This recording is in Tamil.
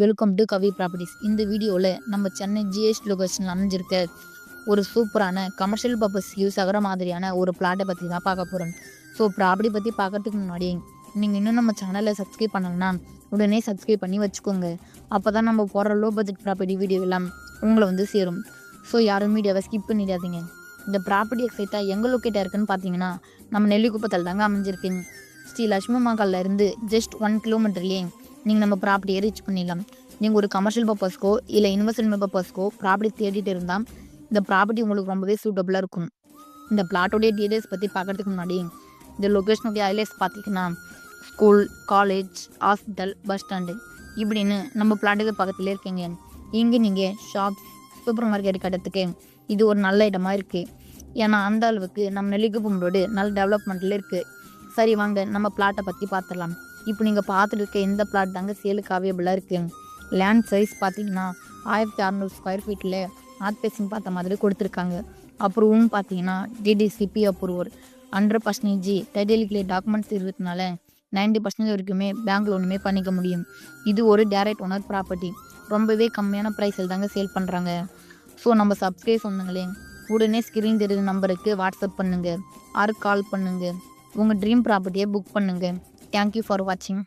Welcome to Kavi properties. இந்த வீடியோவில் நம்ம சென்னை ஜிஎஸ் லொகேஷனில் அமைஞ்சிருக்க ஒரு சூப்பரான கமர்ஷியல் பர்பஸ் யூஸ் ஆகிற மாதிரியான ஒரு பிளாட்டை பற்றி தான் பார்க்க போகிறோம். ஸோ ப்ராப்பர்ட்டி பற்றி பார்க்கறதுக்கு முன்னாடி நீங்கள் இன்னும் நம்ம சேனலை சப்ஸ்கிரைப் பண்ணலன்னா உடனே சப்ஸ்கிரைப் பண்ணி வச்சுக்கோங்க. அப்போ தான் நம்ம போகிற லோ பட்ஜெட் ப்ராப்பர்ட்டி வீடியோ எல்லாம் உங்களை வந்து சேரும். ஸோ யாரும் வீடியோவை ஸ்கிப் பண்ணிடாதீங்க. இந்த ப்ராப்பர்ட்டி எக்ஸைட்டாக எங்கே லொக்கேட்டாக இருக்குன்னு பார்த்தீங்கன்னா நம்ம நெல்லிக்குப்பத்தில் தாங்க அமைஞ்சிருக்குங்க. ஸ்ரீ லட்சுமி மகாலில் இருந்து ஜஸ்ட் 1 கிலோமீட்டர்லேயே நீங்கள் நம்ம ப்ராப்பர்ட்டியை ரீச் பண்ணிடலாம். நீங்கள் ஒரு கமர்ஷியல் பர்பஸ்க்கோ இல்லை இன்வெஸ்ட்மெண்ட் பர்பஸ்க்கோ ப்ராப்பர்ட்டி தேடிட்டு இருந்தால் இந்த ப்ராப்பர்ட்டி உங்களுக்கு ரொம்பவே சூட்டபுளாக இருக்கும். இந்த பிளாட்டோடைய டீடைல்ஸ் பற்றி பார்க்குறதுக்கு முன்னாடி இந்த லொக்கேஷனுடைய ஹைலைட்ஸ் பார்த்தீங்கன்னா school, college, hospital, bus stand இப்படின்னு நம்ம பிளாட்டுக்கு பக்கத்தில் இருக்கீங்க. இங்கே நீங்கள் ஷாப், சூப்பர் மார்க்கெட் கட்டுறதுக்கு இது ஒரு நல்ல இடமா இருக்குது. ஏன்னா அந்த அளவுக்கு நம்ம நெல்லிக்குப்பம் ரோடு நல்ல டெவலப்மெண்ட்டில் இருக்குது. சரி வாங்க நம்ம பிளாட்டை பற்றி பார்த்துடலாம். இப்போ நீங்கள் பார்த்துட்டு இருக்க இந்த பிளாட் தாங்க சேலுக்கு அவைலபிளாக இருக்குது. லேண்ட் சைஸ் பார்த்தீங்கன்னா 1600 ஸ்கொயர் ஃபீட்டில் நார்த் பேசிங் பார்த்த மாதிரி கொடுத்துருக்காங்க. அப்ரூவ்னு பார்த்தீங்கன்னா DTCP approver 100% title clear documents இருக்கிறதுனால 90% வரைக்குமே பேங்க் லோனுமே பண்ணிக்க முடியும். இது ஒரு டைரக்ட் ஓனர் ப்ராப்பர்ட்டி. ரொம்பவே கம்மியான ப்ரைஸில் தாங்க சேல் பண்ணுறாங்க. ஸோ நம்ம சப்ஸ்கிரைப் சொன்னங்களே உடனே ஸ்க்ரீன் தெரியுற நம்பருக்கு வாட்ஸ்அப் பண்ணுங்கள் ஆர் கால் பண்ணுங்கள். உங்கள் ட்ரீம் ப்ராப்பர்ட்டியை புக் பண்ணுங்கள். தேங்க்யூ ஃபார் வாட்சிங்.